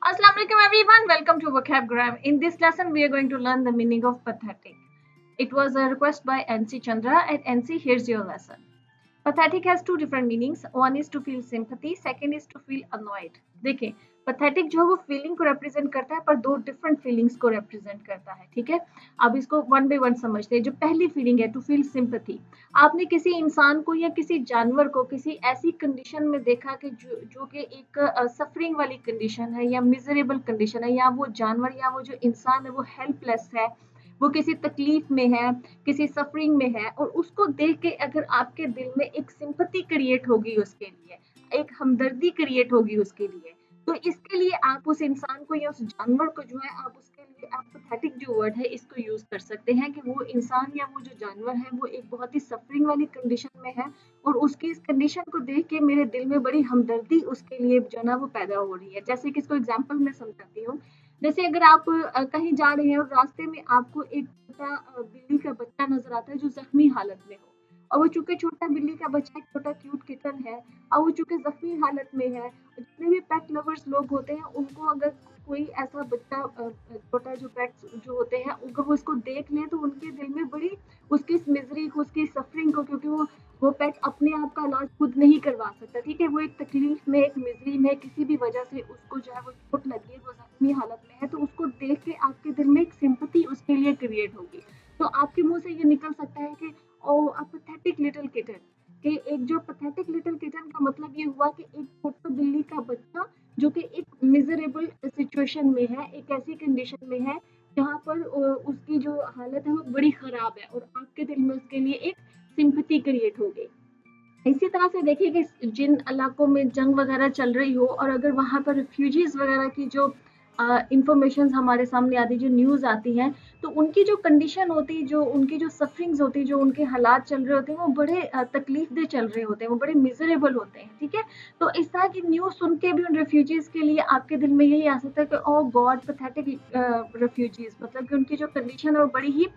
Assalamu alaikum everyone. Welcome to Vocabgram. In this lesson, we are going to learn the meaning of pathetic. It was a request by NC Chandra, and NC, here's your lesson. Pathetic has two different meanings. One is to feel sympathy, second is to feel annoyed. देखिए, pathetic जो है वो feeling को represent करता है पर दो different feelings को रिप्रेजेंट करता है, ठीक है। अब इसको वन बाय वन समझते हैं। जो पहली फीलिंग है टू फील सिंपैथी, आपने किसी इंसान को या किसी जानवर को किसी ऐसी कंडीशन में देखा कि जो कि एक सफरिंग वाली कंडीशन है या मिजरेबल कंडीशन है, या वो जानवर या वो जो इंसान है वो हेल्पलेस है, वो किसी तकलीफ में है, किसी सफरिंग में है, और उसको देख के अगर आपके दिल में एक सिंपैथी क्रिएट होगी उसके लिए, एक हमदर्दी क्रिएट होगी उसके लिए, तो इसके लिए आप उस इंसान को या उस जानवर को जो है आप उसके लिए आप पैथेटिक जो वर्ड है इसको यूज कर सकते हैं कि वो इंसान या वो जो जानवर है वो एक बहुत ही सफरिंग वाली कंडीशन में है और उसकी इस कंडीशन को देख के मेरे दिल में बड़ी हमदर्दी उसके लिए जो ना वो पैदा हो रही है। जैसे कि इसको एग्जांपल में समझाती हूँ। जैसे अगर आप कहीं जा रहे हैं और रास्ते में आपको एक छोटा बिल्ली का बच्चा नजर आता है जो जख्मी हालत में हो, और वो चूंकि छोटा बिल्ली का बच्चा एक छोटा क्यूट किटन है और वो चूंकि जख्मी हालत में है, जितने भी पेट लवर्स लोग होते हैं उनको अगर कोई ऐसा बच्चा छोटा जो पेट्स जो होते हैं अगर वो इसको देख लें तो उनके दिल में बड़ी उसकी इस मिजरी को, उसकी सफरिंग को, क्योंकि वो पेट अपने आप का इलाज खुद नहीं करवा सकता, ठीक है। वो एक तकलीफ में, एक मिजरी में, किसी भी वजह से उसको जो है वो चोट लगी है, वो जख्मी हालत में है, तो उसको देख के आपके दिल में एक सिंपैथी उसके लिए क्रिएट होगी। तो आपके मुंह से ये निकल सकता है कि ओ अ पैथेटिक लिटिल किटन, कि एक जो पैथेटिक लिटिल किटन का मतलब ये हुआ कि एक छोटा बिल्ली का बच्चा जो कि एक मिजरेबल सिचुएशन में है, एक ऐसी कंडीशन में है जहाँ पर उसकी जो हालत है वो बड़ी खराब है और आपके दिल में उसके लिए एक सिंपैथी क्रिएट हो गई। इसी तरह से देखिए कि जिन इलाकों में जंग वगैरह चल रही हो और अगर वहाँ पर रिफ्यूजीज वगैरह की जो इंफॉर्मेशन हमारे सामने आती, जो न्यूज़ आती हैं, तो उनकी जो कंडीशन होती, जो उनकी जो सफरिंग्स होती, जो उनके हालात चल रहे होते हैं वो बड़े तकलीफ दे चल रहे होते हैं, वो बड़े मिजरेबल होते हैं, ठीक है। तो इस तरह की न्यूज़ सुन के भी उन रिफ्यूजीज के लिए आपके दिल में यही आ सकता है कि ओ गॉड पैथेटिक रिफ्यूजीज, मतलब कि उनकी जो कंडीशन है वो बड़ी ही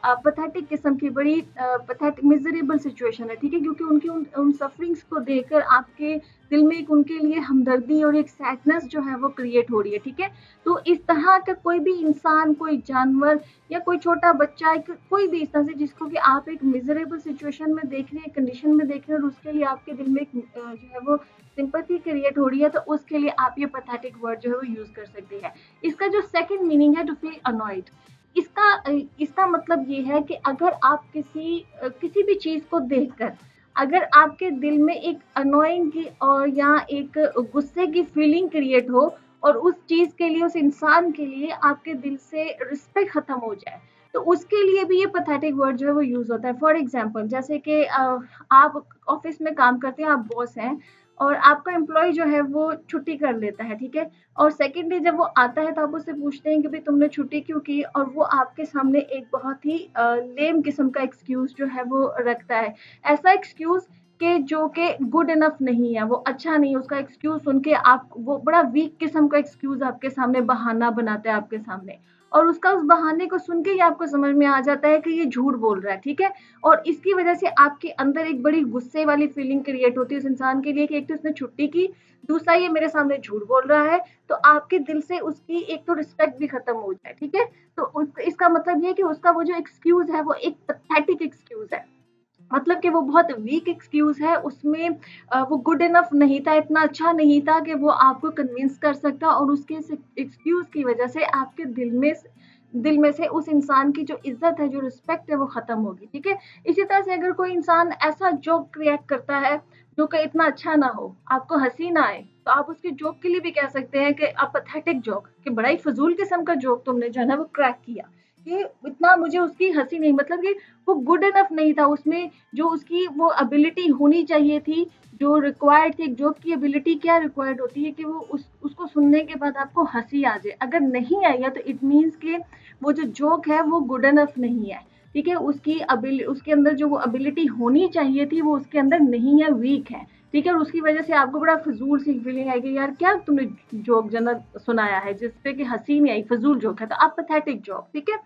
पैथेटिक किस्म की, बड़ी पैथेटिक मिजरेबल सिचुएशन है, ठीक है, क्योंकि उनकी उन सफरिंग्स को देखकर आपके दिल में एक उनके लिए हमदर्दी और एक सैडनेस जो है वो क्रिएट हो रही है, ठीक है। तो इस तरह का कोई भी इंसान, कोई जानवर या कोई छोटा बच्चा, कोई भी इस तरह से जिसको कि आप एक मिजरेबल सिचुएशन में देख रहे हैं, कंडीशन में देख रहे हैं और उसके लिए आपके दिल में एक जो है वो सिंपैथी क्रिएट हो रही है, तो उसके लिए आप ये पैथेटिक वर्ड जो है वो यूज कर सकते हैं। इसका जो सेकंड मीनिंग है टू फील अनॉयड, इसका इसका मतलब ये है कि अगर आप किसी भी चीज को देखकर अगर आपके दिल में एक अनोइंग की और या एक गुस्से की फीलिंग क्रिएट हो और उस चीज के लिए, उस इंसान के लिए आपके दिल से रिस्पेक्ट खत्म हो जाए, तो उसके लिए भी ये पैथेटिक वर्ड जो है वो यूज होता है। फॉर एग्जाम्पल, जैसे कि आप ऑफिस में काम करते हैं, आप बॉस हैं और आपका एम्प्लॉय जो है वो छुट्टी कर लेता है, ठीक है, और सेकंड डे जब वो आता है तो आप उससे पूछते हैं कि भाई तुमने छुट्टी क्यों की, और वो आपके सामने एक बहुत ही लेम किस्म का एक्सक्यूज जो है वो रखता है। ऐसा एक्सक्यूज के जो कि गुड इनफ नहीं है, वो अच्छा नहीं है, उसका एक्सक्यूज सुन के आप वो बड़ा वीक किस्म का एक्सक्यूज आपके सामने बहाना बनाता है आपके सामने, और उसका उस बहाने को सुन के ही आपको समझ में आ जाता है कि ये झूठ बोल रहा है, ठीक है। और इसकी वजह से आपके अंदर एक बड़ी गुस्से वाली फीलिंग क्रिएट होती है उस इंसान के लिए कि एक तो उसने छुट्टी की, दूसरा ये मेरे सामने झूठ बोल रहा है, तो आपके दिल से उसकी एक तो रिस्पेक्ट भी खत्म हो जाए, ठीक है। तो इसका मतलब ये कि उसका वो जो एक्सक्यूज है वो एक पैथेटिक एक्सक्यूज है, मतलब कि वो बहुत वीक एक्सक्यूज है, उसमें वो गुड इनफ नहीं था, इतना अच्छा नहीं था कि वो आपको कन्विंस कर सकता, और उसके एक्सक्यूज की वजह से आपके दिल में से उस इंसान की जो इज्जत है, जो रिस्पेक्ट है, वो खत्म होगी, ठीक है। इसी तरह से अगर कोई इंसान ऐसा जोक क्रिएट करता है जो कि इतना अच्छा ना हो, आपको हंसी ना आए, तो आप उसके जोक के लिए भी कह सकते हैं कि पैथेटिक जोक, कि बड़ा ही फजूल किस्म का जोक तुमने जो है ना वो क्रैक किया, कि इतना मुझे उसकी हंसी नहीं, मतलब कि वो गुड इनफ नहीं था, उसमें जो उसकी वो एबिलिटी होनी चाहिए थी, जो रिक्वायर्ड थी। एक जोक की एबिलिटी क्या रिक्वायर्ड होती है कि वो उसको सुनने के बाद आपको हंसी आ जाए, अगर नहीं आई है तो इट मीन्स कि वो जो जोक है वो गुड इनफ नहीं है, ठीक है। उसके अंदर जो वो एबिलिटी होनी चाहिए थी वो उसके अंदर नहीं है, वीक है, ठीक है। और उसकी वजह से आपको बड़ा फजूल सी फीलिंग आएगी, यार क्या तुमने जोक जना सुनाया है जिसपे कि हंसी नहीं आई, फजूल जोक है, तो आप पैथेटिक जोक, ठीक है।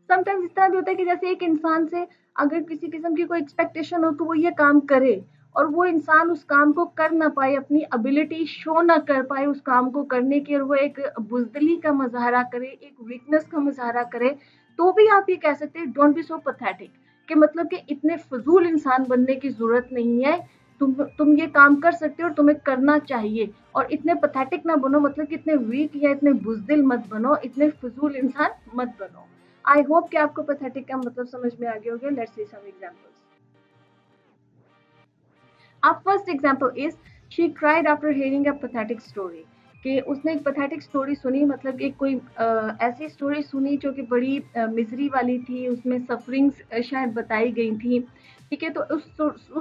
समटाइम्स इस तरह भी होता है कि जैसे एक इंसान से अगर किसी किस्म की कोई एक्सपेक्टेशन हो कि वो ये काम करे और वो इंसान उस काम को कर ना पाए, अपनी एबिलिटी शो ना कर पाए उस काम को करने की, और वो एक बुजदिली का मुजाहरा करे, एक वीकनेस का मुजाहरा करे, तो भी आप ये कह सकते हैं डोंट बी सो पैथेटिक, कि मतलब कि इतने फजूल इंसान बनने की जरूरत नहीं है, तुम ये काम कर सकते हो और तुम्हें करना चाहिए, और इतने पैथेटिक ना बनो, मतलब कि इतने वीक या इतने बुजदिल मत बनो, इतने फजूल इंसान मत बनो। आई होप कि आपको पैथेटिक का मतलब समझ में आ गया होगा। Let's see some examples. Our first example is she cried after hearing a pathetic story. कि उसने एक पैथेटिक स्टोरी सुनी, मतलब एक कोई ऐसी स्टोरी सुनी जो कि बड़ी मिजरी वाली थी, उसमें सफरिंग्स शायद बताई गई थी। ठीक है, तो उस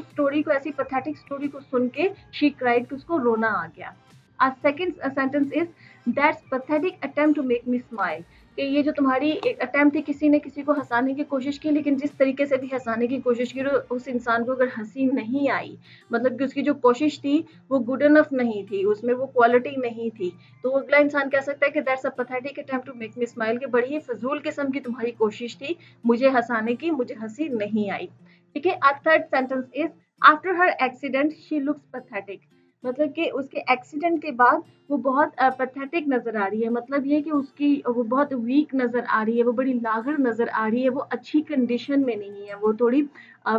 स्टोरी को, ऐसी पैथेटिक स्टोरी को सुन के शी क्राइड, कि उसको रोना आ गया। A second sentence is that's pathetic attempt to make me smile, कि ये जो तुम्हारी एक अटेम्प्ट थी, किसी ने किसी को हंसाने की कोशिश की, लेकिन जिस तरीके से भी हंसाने की कोशिश की, उस इंसान को अगर हंसी नहीं आई, मतलब कि उसकी जो कोशिश थी वो गुड इनफ नहीं थी, उसमें वो क्वालिटी नहीं थी, तो अगला इंसान कह सकता है कि that's a pathetic attempt to make me smile, कि बड़ी ही फजूल किस्म की तुम्हारी कोशिश थी मुझे हंसाने की, मुझे हंसी नहीं आई। ठीक है, uh third sentence is after her accident she looks pathetic, मतलब कि उसके एक्सीडेंट के बाद वो बहुत पैथेटिक नजर आ रही है, मतलब ये कि उसकी वो बहुत वीक नजर आ रही है, वो बड़ी लागर नजर आ रही है, वो अच्छी कंडीशन में नहीं है, वो थोड़ी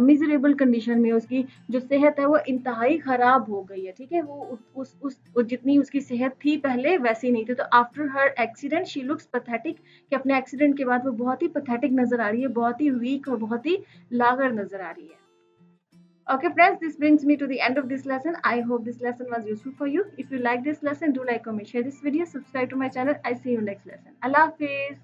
मिजरेबल कंडीशन में, उसकी जो सेहत है वो इंतहाई खराब हो गई है। ठीक है, वो जितनी उसकी सेहत थी पहले वैसी नहीं थी, तो after her accident she looks pathetic, कि अपने एक्सीडेंट के बाद वो बहुत ही पैथेटिक नजर आ रही है, बहुत ही वीक और बहुत ही लागर नजर आ रही है। Okay friends, this brings me to the end of this lesson. I hope this lesson was useful for you. If you like this lesson, do like, comment, share this video, subscribe to my channel. I see you next lesson. Allah Hafiz.